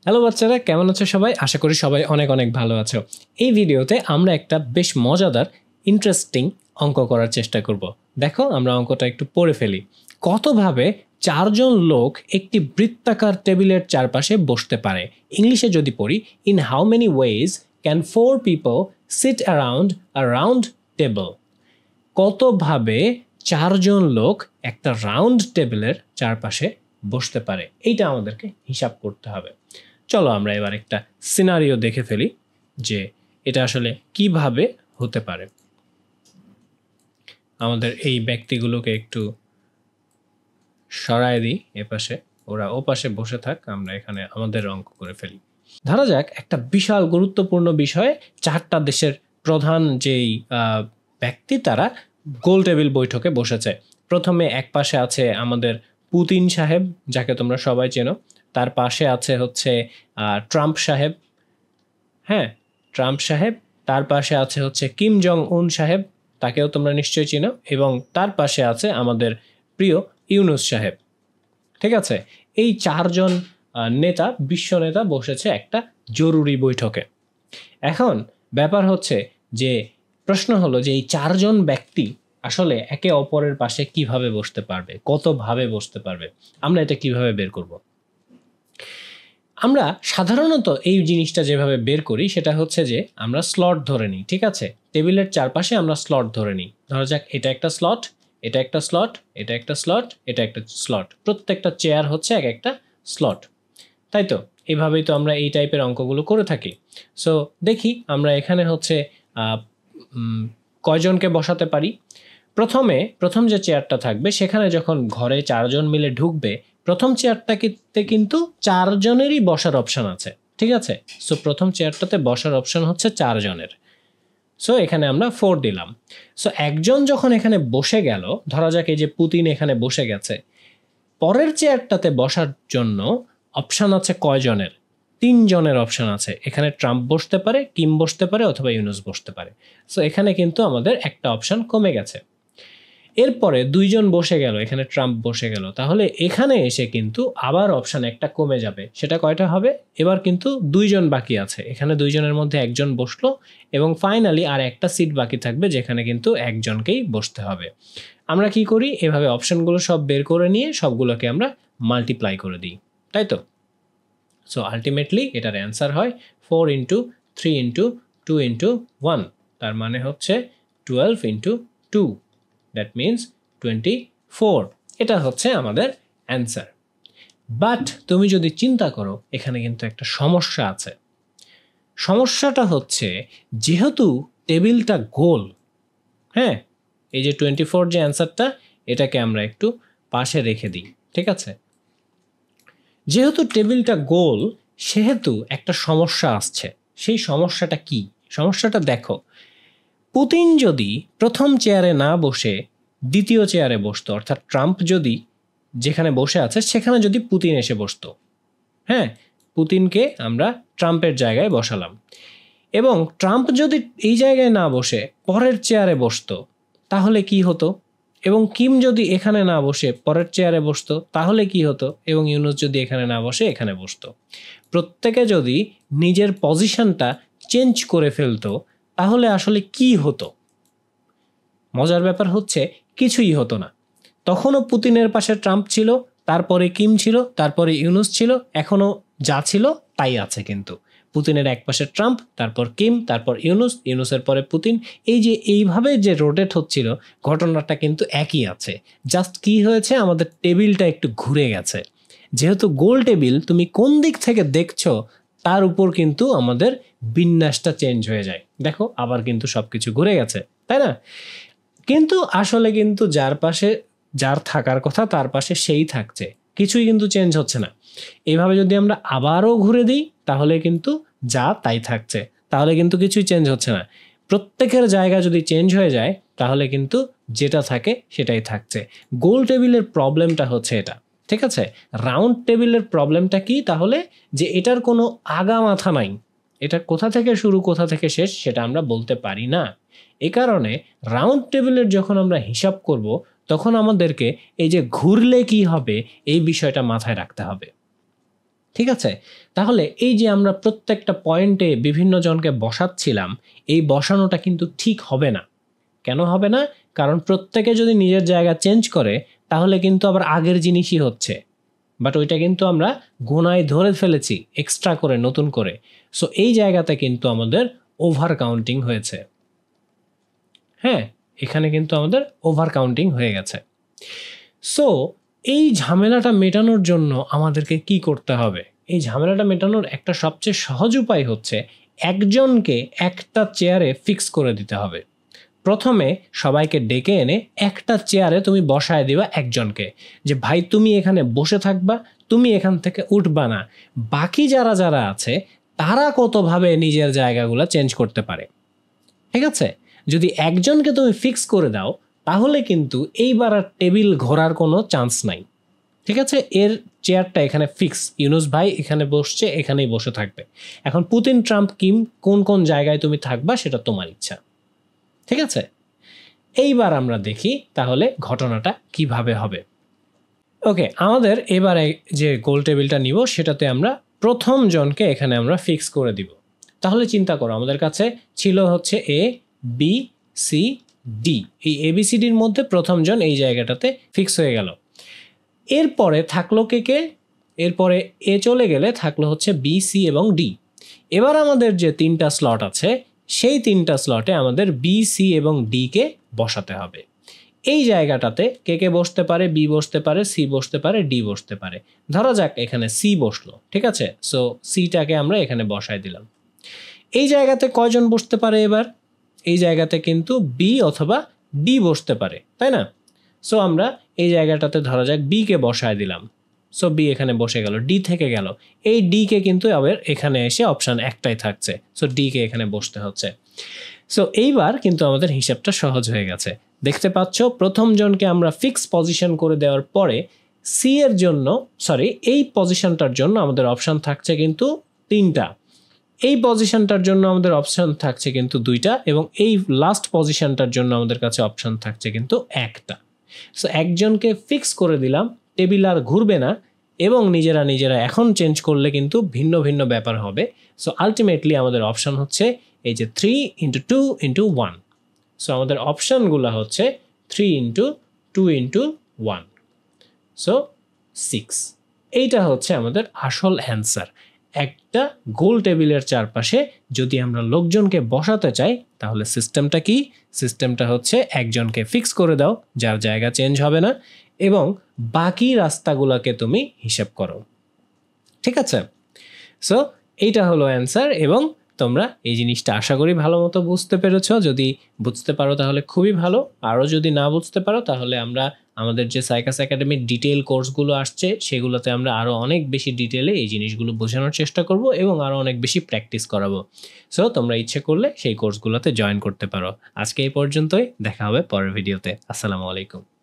Hello বাচ্চারা, কেমন আছো সবাই? আশা করি সবাই অনেক অনেক ভালো আছো। এই ভিডিওতে আমরা একটা বেশ মজাদার ইন্টারেস্টিং অঙ্ক করার চেষ্টা করব। দেখো, আমরা অঙ্কটা একটু পড়ে ফেলি। কতভাবে চারজন লোক একটি বৃত্তাকার টেবিলের চারপাশে বসতে পারে? ইংলিশে যদি পড়ি, in how many ways can 4 people sit around a round table? কতভাবে চারজন লোক একটা রাউন্ড টেবিলের চারপাশে বসতে পারে? এইটা আমাদেরকে হিসাব করতে হবে। চলো আমরা এবার একটা সিনারিও দেখে ফেলি যে এটা আসলে কিভাবে হতে পারে। আমাদের এই ব্যক্তিগুলোকে একটু সরায় দিই এপাশে, ওরা ওপাশে বসে থাক, আমরা এখানে আমাদের অঙ্ক করে ফেলি। ধরা যাক একটা বিশাল গুরুত্বপূর্ণ বিষয়ে চারটা দেশের প্রধান যেই ব্যক্তি তারা গোল টেবিল বৈঠকে বসেছে। প্রথমে এক পাশে আছে আমাদের পুতিন সাহেব, যাকে তোমরা সবাই চেনো। তার পাশে আছে হচ্ছে ট্রাম্প সাহেব, হ্যাঁ ট্রাম্প সাহেব। তার পাশে আছে হচ্ছে কিম জং উন সাহেব, তাকেও তোমরা নিশ্চয়ই চিনো। এবং তার পাশে আছে আমাদের প্রিয় ইউনুস সাহেব। ঠিক আছে, এই চারজন নেতা, বিশ্ব নেতা বসেছে একটা জরুরি বৈঠকে। এখন ব্যাপার হচ্ছে যে প্রশ্ন হলো যে এই চারজন ব্যক্তি আসলে একে অপরের পাশে কিভাবে বসতে পারবে, কতভাবে বসতে পারবে, আমরা এটা কিভাবে বের করব? আমরা সাধারণত এই জিনিসটা যেভাবে বের করি সেটা হচ্ছে যে আমরা স্লট ধরে নিই। ঠিক আছে, টেবিলের চারপাশে আমরা স্লট ধরে নিই। ধরা যাক এটা একটা স্লট, এটা একটা স্লট, এটা একটা স্লট, এটা একটা স্লট। প্রত্যেকটা চেয়ার হচ্ছে এক একটা স্লট, তাই তো? এভাবেই তো আমরা এই টাইপের অঙ্কগুলো করে থাকি। সো দেখি আমরা এখানে হচ্ছে কয়জনকে বসাতে পারি। প্রথম যে চেয়ারটা থাকবে সেখানে যখন ঘরে চারজন মিলে ঢুকবে, প্রথম চেয়ারটাতে কিন্তু চারজনেরই বসার অপশন আছে। ঠিক আছে, সো প্রথম চেয়ারটাতে বসার অপশন হচ্ছে চারজনের। সো এখানে আমরা 4 দিলাম। সো একজন যখন এখানে বসে গেল, ধরা যাক এই যে পুতিন এখানে বসে গেছে, পরের চেয়ারটাতে বসার জন্য অপশান আছে কয়জনের? 3 জনের অপশান আছে। এখানে ট্রাম্প বসতে পারে, কিম বসতে পারে, অথবা ইউনুস বসতে পারে। সো এখানে কিন্তু আমাদের একটা অপশান কমে গেছে। এরপরে 2 জন বসে গেল, এখানে ট্রাম্প বসে গেল, তাহলে এখানে এসে কিন্তু আবার অপশান একটা কমে যাবে। সেটা কয়টা হবে? এবার কিন্তু 2 জন বাকি আছে, এখানে 2 জনের মধ্যে একজন বসলো এবং ফাইনালি আর একটা সিট বাকি থাকবে যেখানে কিন্তু একজনকেই বসতে হবে। আমরা কি করি? এভাবে অপশানগুলো সব বের করে নিয়ে সবগুলোকে আমরা মাল্টিপ্লাই করে দিই, তাই তো? সো আলটিমেটলি এটার অ্যান্সার হয় 4 ইন্টু 3 ইন্টু 2 ইন্টু 1, তার মানে হচ্ছে 12 ইন্টু 2, দ্যাট মিনস 24। এটা হচ্ছে আমাদের অ্যান্সার। বাট তুমি যদি চিন্তা করো, এখানে কিন্তু একটা সমস্যা আছে। সমস্যাটা হচ্ছে যেহেতু টেবিলটা গোল, হ্যাঁ, এই যে 24 যে অ্যান্সারটা, এটাকে আমরা একটু পাশে রেখে দিই। ঠিক আছে, যেহেতু টেবিলটা গোল সেহেতু একটা সমস্যা আসছে। সেই সমস্যাটা কি? সমস্যাটা দেখো, পুতিন যদি প্রথম চেয়ারে না বসে দ্বিতীয় চেয়ারে বসতো, অর্থাৎ ট্রাম্প যদি যেখানে বসে আছে সেখানে যদি পুতিন এসে বসতো, হ্যাঁ, পুতিনকে আমরা ট্রাম্পের জায়গায় বসালাম, এবং ট্রাম্প যদি এই জায়গায় না বসে পরের চেয়ারে বসতো, তাহলে কি হতো? এবং কিম যদি এখানে না বসে পরের চেয়ারে বসতো, তাহলে কি হতো? এবং ইউনুস যদি এখানে না বসে এখানে বসতো। প্রত্যেকে যদি নিজের পজিশনটা চেঞ্জ করে ফেলতো, তাহলে আসলে কি হতো? মজার ব্যাপার হচ্ছে কিছুই হতো না। তখনও পুতিনের পাশে ট্রাম্প ছিল, তারপরে কিম ছিল, তারপরে ইউনুস ছিল, এখনও যা ছিল তাই আছে। কিন্তু পুতিনের এক পাশে ট্রাম্প, তারপর কিম, তারপর ইউনুস, ইউনুসের পরে পুতিন, এই যে এইভাবে যে রোটেট হচ্ছিল, ঘটনাটা কিন্তু একই আছে। জাস্ট কি হয়েছে, আমাদের টেবিলটা একটু ঘুরে গেছে। যেহেতু গোল টেবিল, তুমি কোন দিক থেকে দেখছো তার উপর কিন্তু আমাদের বিন্যাসটা চেঞ্জ হয়ে যায়। দেখো, আবার কিন্তু সবকিছু ঘুরে গেছে, তাই না? কিন্তু আসলে কিন্তু যার থাকার কথা তার পাশে সেই থাকছে, কিছুই কিন্তু চেঞ্জ হচ্ছে না। এইভাবে যদি আমরা আবারও ঘুরে দিই, তাহলে কিন্তু যা তাই থাকছে, তাহলে কিন্তু কিছুই চেঞ্জ হচ্ছে না। প্রত্যেকের জায়গা যদি চেঞ্জ হয়ে যায়, তাহলে কিন্তু যেটা থাকে সেটাই থাকছে। গোল টেবিলের প্রবলেমটা হচ্ছে এটা। ঠিক আছে, রাউন্ড টেবিলের প্রবলেমটা কি তাহলে? যে এটার কোনো আগা মাথা নাই, এটা কোথা থেকে শুরু কোথা থেকে শেষ সেটা আমরা বলতে পারি না। এ কারণে রাউন্ড টেবিলের যখন আমরা হিসাব করব, তখন আমাদেরকে এই যে ঘুরলে কি হবে এই বিষয়টা মাথায় রাখতে হবে। ঠিক আছে? তাহলে এই যে আমরা প্রত্যেকটা পয়েন্টে বিভিন্ন জনকে বসাচ্ছিলাম, এই বসানোটা কিন্তু ঠিক হবে না। কেন হবে না? কারণ প্রত্যেকে যদি নিজের জায়গা চেঞ্জ করে তাহলে কিন্তু আবার আগের জিনিসই হচ্ছে, বাট ওইটা কিন্তু আমরা গোনায় ধরে ফেলেছি এক্সট্রা করে, নতুন করে। সো এই জায়গাতে কিন্তু আমাদের ওভার কাউন্টিং হয়েছে। হ্যাঁ, এখানে কিন্তু আমাদের ওভার কাউন্টিং হয়ে গেছে। সো এই ঝামেলাটা মেটানোর জন্য আমাদেরকে কি করতে হবে? এই ঝামেলাটা মেটানোর একটা সবচেয়ে সহজ উপায় হচ্ছে একজনকে একটা চেয়ারে ফিক্স করে দিতে হবে। প্রথমে সবাইকে ডেকে এনে একটা চেয়ারে তুমি বসায় দিবা একজনকে, যে ভাই তুমি এখানে বসে থাকবা, তুমি এখান থেকে উঠবা না। বাকি যারা যারা আছে তারা কতভাবে নিজের জায়গাগুলো চেঞ্জ করতে পারে। ঠিক আছে? যদি একজনকে তুমি ফিক্স করে দাও তাহলে কিন্তু এইবার আর টেবিল ঘোরার কোনো চান্স নাই। ঠিক আছে? এর চেয়ারটা এখানে ফিক্স, ইউনুস ভাই এখানে বসছে, এখানেই বসে থাকবে। এখন পুতিন, ট্রাম্প, কিম কোন কোন জায়গায় তুমি থাকবা সেটা তোমার ইচ্ছা। ঠিক আছে? এইবার আমরা দেখি তাহলে ঘটনাটা কিভাবে হবে। ওকে, আমাদের এবারে যে গোল টেবিলটা নিব সেটাতে আমরা প্রথম জনকে এখানে আমরা ফিক্স করে দিব। তাহলে চিন্তা করো, আমাদের কাছে ছিল হচ্ছে এ, বি, সি, ডি। এই ABCDর মধ্যে প্রথম জন এই জায়গাটাতে ফিক্স হয়ে গেল। এরপরে থাকলো কে? এরপরে এ চলে গেলে থাকলো হচ্ছে বি, সি এবং ডি। এবার আমাদের যে 3টা স্লট আছে সেই 3টা স্লটে আমাদের বি, সি এবং ডি কে বসাতে হবে। এই জায়গাটাতে কে বসতে পারে? বি বসতে পারে, সি বসতে পারে, ডি বসতে পারে। ধরা যাক এখানে সি বসলো। ঠিক আছে? সো সিটাকে আমরা এখানে বসায় দিলাম। এই জায়গাতে কয়জন বসতে পারে এবার? এই জায়গাতে কিন্তু বি অথবা ডি বসতে পারে, তাই না? সো আমরা এই জায়গাটাতে ধরা যাক বি কে বসায় দিলাম। সো বি এখানে বসে গেল, ডি থেকে গেল। এই ডি কে কিন্তু আবার এখানে এসে অপশন একটাই থাকছে, সো ডি কে এখানে বসতে হচ্ছে। সো এইবার কিন্তু আমাদের হিসাবটা সহজ হয়ে গেছে। দেখতে পাচ্ছ প্রথম জনকে আমরা ফিক্স পজিশন করে দেওয়ার পরে সি এর জন্য, এই পজিশনটার জন্য আমাদের অপশন থাকছে কিন্তু 3টা। এই পজিশনটার জন্য আমাদের অপশন থাকছে কিন্তু 2টা, এবং এই লাস্ট পজিশনটার জন্য আমাদের কাছে অপশন থাকছে কিন্তু 1টা। সো একজনকে ফিক্স করে দিলাম, টেবিল আর ঘুরবে না, এবং নিজেরা এখন চেঞ্জ করলে কিন্তু ভিন্ন ভিন্ন ব্যাপার হবে। সো আলটিমেটলি আমাদের অপশন হচ্ছে এই যে 3 × 2 × 1। সো আমাদের অপশনগুলো হচ্ছে 3 × 2 × 1, সো 6। এইটা হচ্ছে আমাদের আসল অ্যান্সার। একটা গোল টেবিলের চারপাশে যদি আমরা লোকজনকে বসাতে চাই তাহলে সিস্টেমটা কি? সিস্টেমটা হচ্ছে একজনকে ফিক্স করে দাও, যার জায়গা চেঞ্জ হবে না, এবং বাকি রাস্তাগুলোকে তুমি হিসাব করো। ঠিক আছে? সো এইটা হলো অ্যান্সার, এবং তোমরা এই জিনিসটা আশা করি ভালো মতো বুঝতে পেরেছো। যদি বুঝতে পারো তাহলে খুবই ভালো, আরও যদি না বুঝতে পারো তাহলে আমরা আমাদের যে সাইকাস একাডেমির ডিটেল কোর্সগুলো আসছে সেগুলোতে আমরা আরও অনেক বেশি ডিটেলে এই জিনিসগুলো বোঝানোর চেষ্টা করব এবং আরও অনেক বেশি প্র্যাকটিস করাবো। সো তোমরা ইচ্ছে করলে সেই কোর্সগুলোতে জয়েন করতে পারো। আজকে এই পর্যন্তই, দেখা হবে পরের ভিডিওতে। আসসালামু আলাইকুম।